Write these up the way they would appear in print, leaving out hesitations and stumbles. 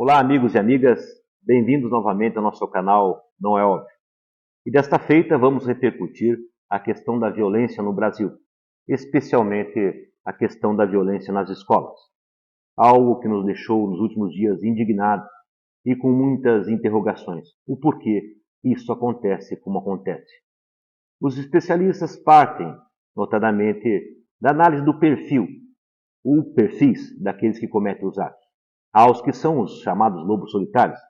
Olá, amigos e amigas, bem-vindos novamente ao nosso canal Não é Óbvio. E desta feita vamos repercutir a questão da violência no Brasil, especialmente a questão da violência nas escolas. Algo que nos deixou nos últimos dias indignados e com muitas interrogações. O porquê isso acontece como acontece. Os especialistas partem, notadamente, da análise do perfil, ou perfis daqueles que cometem os atos. Há os que são os chamados lobos solitários,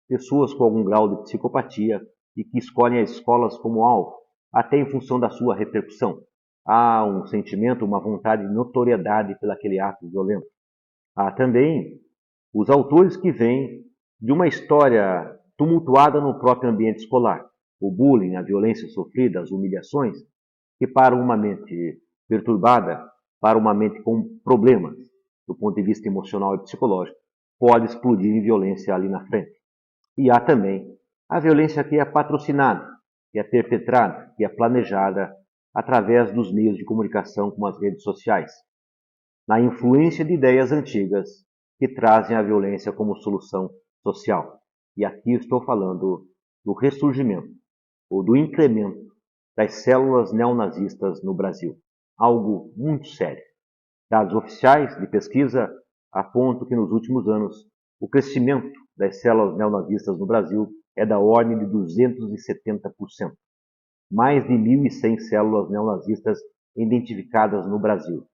pessoas com algum grau de psicopatia e que escolhem as escolas como alvo, até em função da sua repercussão. Há um sentimento, uma vontade de notoriedade pelo aquele ato violento. Há também os autores que vêm de uma história tumultuada no próprio ambiente escolar. O bullying, a violência sofrida, as humilhações, que para uma mente perturbada, para uma mente com problemas do ponto de vista emocional e psicológico, pode explodir em violência ali na frente. E há também a violência que é patrocinada, que é perpetrada, que é planejada através dos meios de comunicação como as redes sociais, na influência de ideias antigas que trazem a violência como solução social. E aqui estou falando do ressurgimento ou do incremento das células neonazistas no Brasil. Algo muito sério. Dados oficiais de pesquisa apontam que nos últimos anos o crescimento das células neonazistas no Brasil é da ordem de 270%. Mais de 1.100 células neonazistas identificadas no Brasil.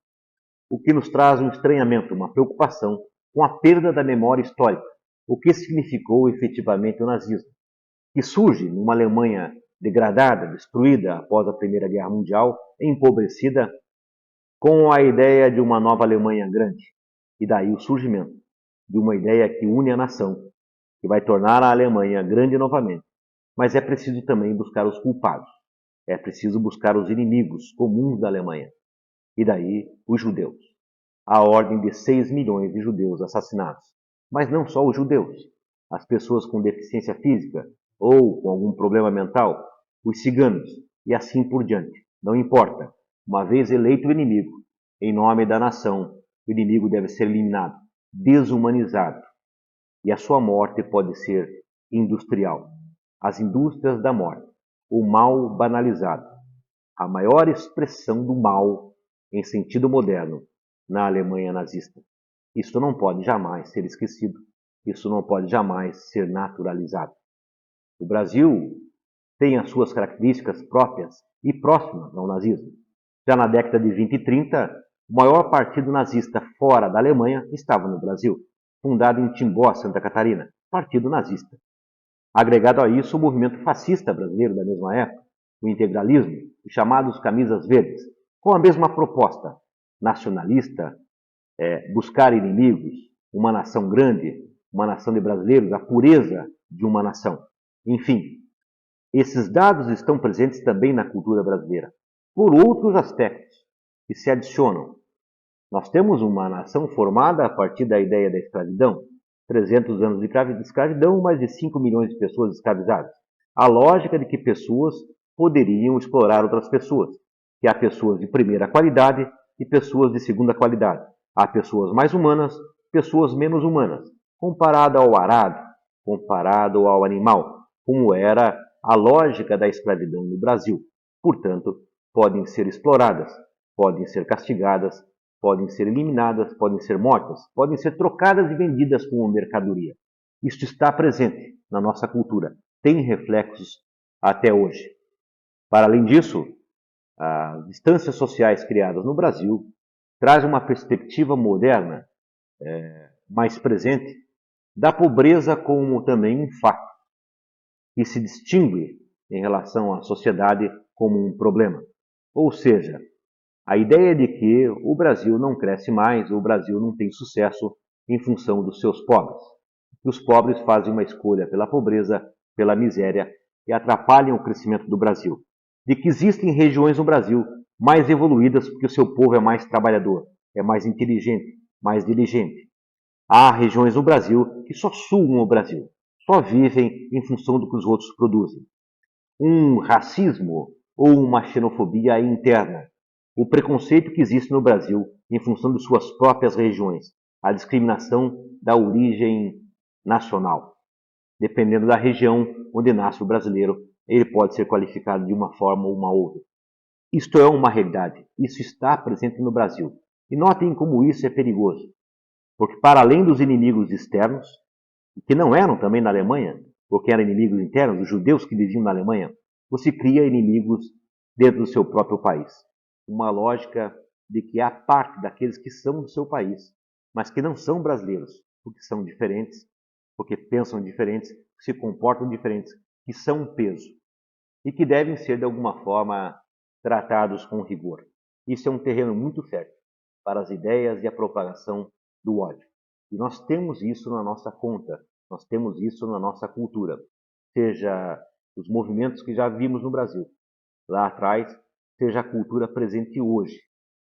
O que nos traz um estranhamento, uma preocupação com a perda da memória histórica. O que significou efetivamente o nazismo, que surge numa Alemanha degradada, destruída após a Primeira Guerra Mundial, empobrecida, com a ideia de uma nova Alemanha grande. E daí o surgimento de uma ideia que une a nação, que vai tornar a Alemanha grande novamente. Mas é preciso também buscar os culpados. É preciso buscar os inimigos comuns da Alemanha. E daí os judeus. A ordem de 6 milhões de judeus assassinados. Mas não só os judeus. As pessoas com deficiência física ou com algum problema mental, os ciganos e assim por diante. Não importa. Uma vez eleito o inimigo, em nome da nação, o inimigo deve ser eliminado, desumanizado. E a sua morte pode ser industrial. As indústrias da morte. O mal banalizado. A maior expressão do mal em sentido moderno na Alemanha nazista. Isso não pode jamais ser esquecido. Isso não pode jamais ser naturalizado. O Brasil tem as suas características próprias e próximas ao nazismo. Já na década de 20 e 30, o maior partido nazista fora da Alemanha estava no Brasil, fundado em Timbó, Santa Catarina, Partido Nazista. Agregado a isso, o movimento fascista brasileiro da mesma época, o integralismo, os chamados camisas verdes, com a mesma proposta nacionalista, buscar inimigos, uma nação grande, uma nação de brasileiros, a pureza de uma nação. Enfim, esses dados estão presentes também na cultura brasileira, por outros aspectos que se adicionam. Nós temos uma nação formada a partir da ideia da escravidão, 300 anos de escravidão, mais de 5 milhões de pessoas escravizadas. A lógica de que pessoas poderiam explorar outras pessoas, que há pessoas de primeira qualidade e pessoas de segunda qualidade. Há pessoas mais humanas, pessoas menos humanas, comparado ao arado, comparado ao animal, como era a lógica da escravidão no Brasil. Portanto, podem ser exploradas, podem ser castigadas, podem ser eliminadas, podem ser mortas, podem ser trocadas e vendidas como mercadoria. Isto está presente na nossa cultura, tem reflexos até hoje. Para além disso, as instâncias sociais criadas no Brasil trazem uma perspectiva moderna, mais presente, da pobreza como também um fato que se distingue em relação à sociedade como um problema. Ou seja, a ideia de que o Brasil não cresce mais, o Brasil não tem sucesso em função dos seus pobres. Que os pobres fazem uma escolha pela pobreza, pela miséria e atrapalham o crescimento do Brasil. De que existem regiões no Brasil mais evoluídas porque o seu povo é mais trabalhador, é mais inteligente, mais diligente. Há regiões no Brasil que só sugam o Brasil, só vivem em função do que os outros produzem. Um racismo ou uma xenofobia interna. O preconceito que existe no Brasil em função de suas próprias regiões. A discriminação da origem nacional. Dependendo da região onde nasce o brasileiro, ele pode ser qualificado de uma forma ou uma outra. Isto é uma realidade, isso está presente no Brasil. E notem como isso é perigoso, porque para além dos inimigos externos, que não eram também na Alemanha, porque eram inimigos internos, os judeus que viviam na Alemanha, você cria inimigos dentro do seu próprio país. Uma lógica de que há parte daqueles que são do seu país, mas que não são brasileiros, porque são diferentes, porque pensam diferentes, se comportam diferentes, que são um peso e que devem ser, de alguma forma, tratados com rigor. Isso é um terreno muito fértil para as ideias e a propagação do ódio. E nós temos isso na nossa conta, nós temos isso na nossa cultura, seja os movimentos que já vimos no Brasil lá atrás, seja a cultura presente hoje,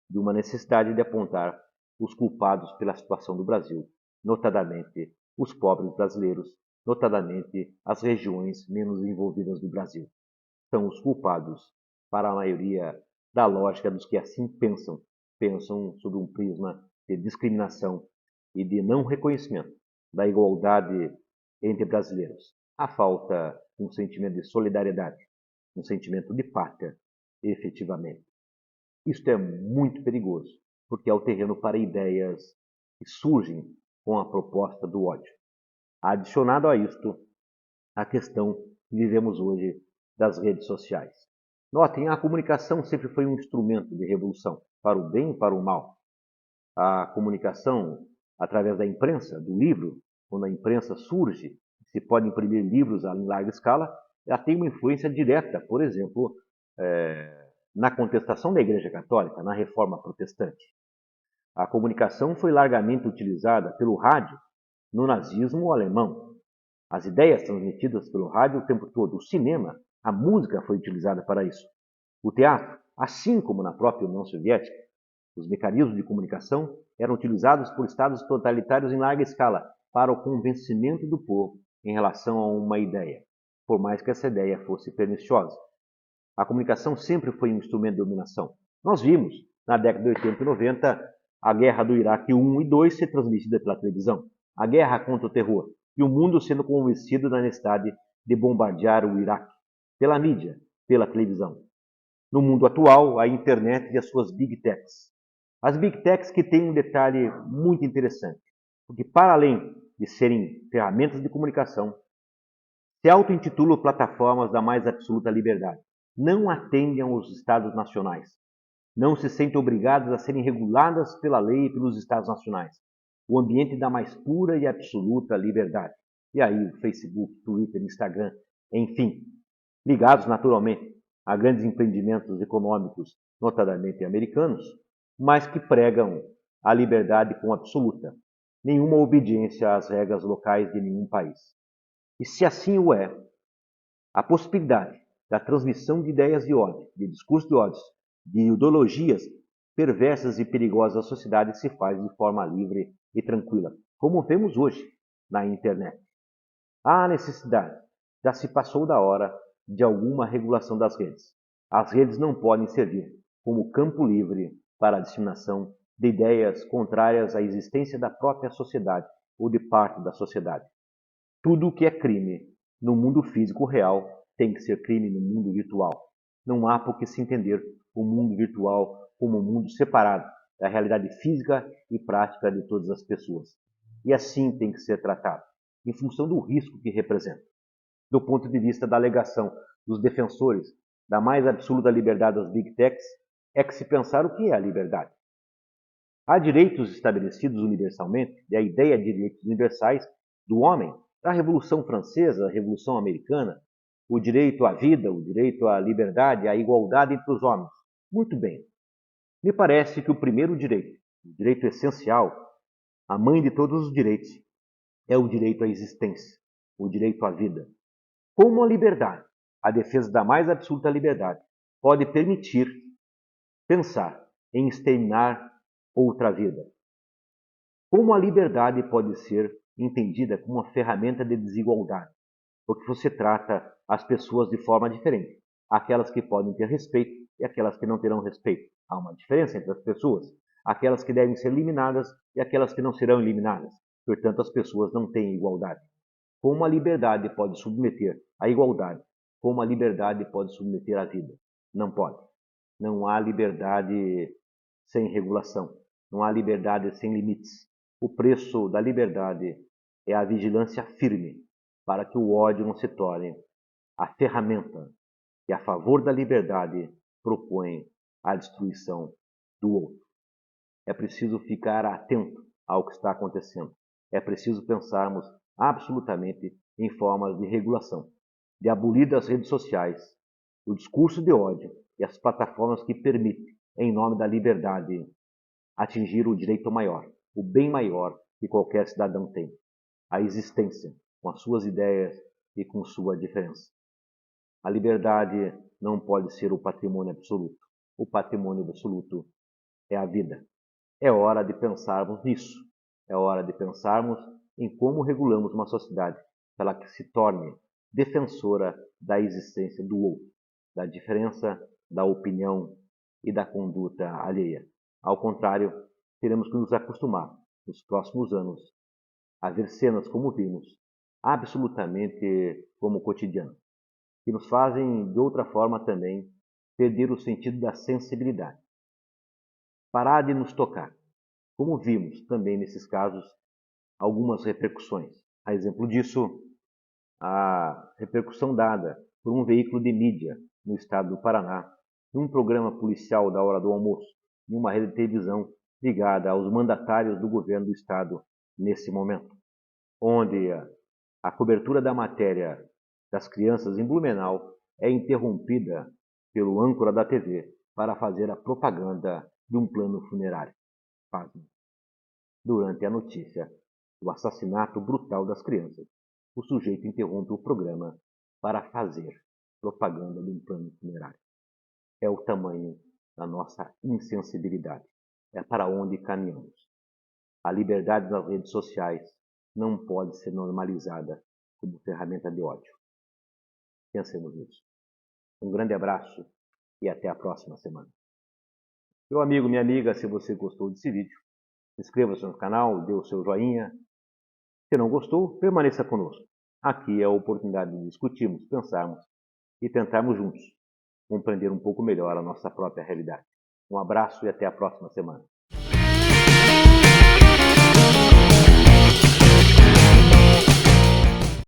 de uma necessidade de apontar os culpados pela situação do Brasil, notadamente os pobres brasileiros, notadamente as regiões menos desenvolvidas do Brasil. São os culpados para a maioria da lógica dos que assim pensam, pensam sob um prisma de discriminação e de não reconhecimento da igualdade entre brasileiros. A falta de um sentimento de solidariedade, um sentimento de pátria, efetivamente. Isto é muito perigoso, porque é o terreno para ideias que surgem com a proposta do ódio. Adicionado a isto, a questão que vivemos hoje das redes sociais. Notem, a comunicação sempre foi um instrumento de revolução, para o bem e para o mal. A comunicação através da imprensa, do livro, quando a imprensa surge, se pode imprimir livros em larga escala, ela tem uma influência direta, por exemplo, na contestação da Igreja Católica, na Reforma Protestante. A comunicação foi largamente utilizada pelo rádio no nazismo alemão. As ideias transmitidas pelo rádio o tempo todo, o cinema, a música foi utilizada para isso. O teatro, assim como na própria União Soviética, os mecanismos de comunicação eram utilizados por estados totalitários em larga escala para o convencimento do povo em relação a uma ideia, por mais que essa ideia fosse perniciosa. A comunicação sempre foi um instrumento de dominação. Nós vimos, na década de 80 e 90, a guerra do Iraque 1 e 2 ser transmitida pela televisão, a guerra contra o terror, e o mundo sendo convencido da necessidade de bombardear o Iraque, pela mídia, pela televisão. No mundo atual, a internet e as suas big techs. As big techs que têm um detalhe muito interessante, porque para além de serem ferramentas de comunicação, se auto-intitulam plataformas da mais absoluta liberdade. Não atendem aos estados nacionais. Não se sentem obrigadas a serem reguladas pela lei e pelos estados nacionais. O ambiente da mais pura e absoluta liberdade. E aí o Facebook, Twitter, Instagram, enfim, ligados naturalmente a grandes empreendimentos econômicos, notadamente americanos, mas que pregam a liberdade com absoluta, nenhuma obediência às regras locais de nenhum país. E se assim o é, a possibilidade da transmissão de ideias de ódio, de discurso de ódio, de ideologias perversas e perigosas à sociedade se faz de forma livre e tranquila, como vemos hoje na internet. Há necessidade, já se passou da hora de alguma regulação das redes. As redes não podem servir como campo livre para a disseminação de ideias contrárias à existência da própria sociedade ou de parte da sociedade. Tudo o que é crime no mundo físico real tem que ser crime no mundo virtual. Não há por que se entender o mundo virtual como um mundo separado da realidade física e prática de todas as pessoas. E assim tem que ser tratado, em função do risco que representa. Do ponto de vista da alegação dos defensores da mais absoluta liberdade das Big Techs, é que se pensar o que é a liberdade. Há direitos estabelecidos universalmente, e a ideia de direitos universais do homem, da Revolução Francesa, a Revolução Americana, o direito à vida, o direito à liberdade, à igualdade entre os homens. Muito bem. Me parece que o primeiro direito, o direito essencial, a mãe de todos os direitos, é o direito à existência, o direito à vida. Como a liberdade, a defesa da mais absoluta liberdade, pode permitir pensar em exterminar outra vida. Como a liberdade pode ser entendida como uma ferramenta de desigualdade, porque você trata as pessoas de forma diferente. Aquelas que podem ter respeito e aquelas que não terão respeito. Há uma diferença entre as pessoas. Aquelas que devem ser eliminadas e aquelas que não serão eliminadas. Portanto, as pessoas não têm igualdade. Como a liberdade pode submeter a igualdade? Como a liberdade pode submeter a vida? Não pode. Não há liberdade sem regulação. Não há liberdade sem limites. O preço da liberdade é a vigilância firme para que o ódio não se torne a ferramenta que, a favor da liberdade, propõe a destruição do outro. É preciso ficar atento ao que está acontecendo. É preciso pensarmos absolutamente em formas de regulação, de abolir as redes sociais, o discurso de ódio e as plataformas que permitem, em nome da liberdade, atingir o direito maior, o bem maior que qualquer cidadão tem, a existência, com as suas ideias e com sua diferença. A liberdade não pode ser o patrimônio absoluto. O patrimônio absoluto é a vida. É hora de pensarmos nisso. É hora de pensarmos em como regulamos uma sociedade para que se torne defensora da existência do outro, da diferença, da opinião e da conduta alheia. Ao contrário, teremos que nos acostumar, nos próximos anos, a ver cenas como vimos, absolutamente como cotidiano, que nos fazem, de outra forma também, perder o sentido da sensibilidade. Parar de nos tocar. Como vimos também nesses casos, algumas repercussões. A exemplo disso, a repercussão dada por um veículo de mídia no estado do Paraná, num programa policial da hora do almoço, em uma rede de televisão ligada aos mandatários do governo do estado nesse momento, onde a cobertura da matéria das crianças em Blumenau é interrompida pelo âncora da TV para fazer a propaganda de um plano funerário. Pasme. Durante a notícia do assassinato brutal das crianças, o sujeito interrompe o programa para fazer propaganda de um plano funerário. É o tamanho da nossa insensibilidade. É para onde caminhamos. A liberdade das redes sociais não pode ser normalizada como ferramenta de ódio. Pensemos nisso. Um grande abraço e até a próxima semana. Meu amigo, minha amiga, se você gostou desse vídeo, inscreva-se no canal, dê o seu joinha. Se não gostou, permaneça conosco. Aqui é a oportunidade de discutirmos, pensarmos e tentarmos juntos compreender um pouco melhor a nossa própria realidade. Um abraço e até a próxima semana.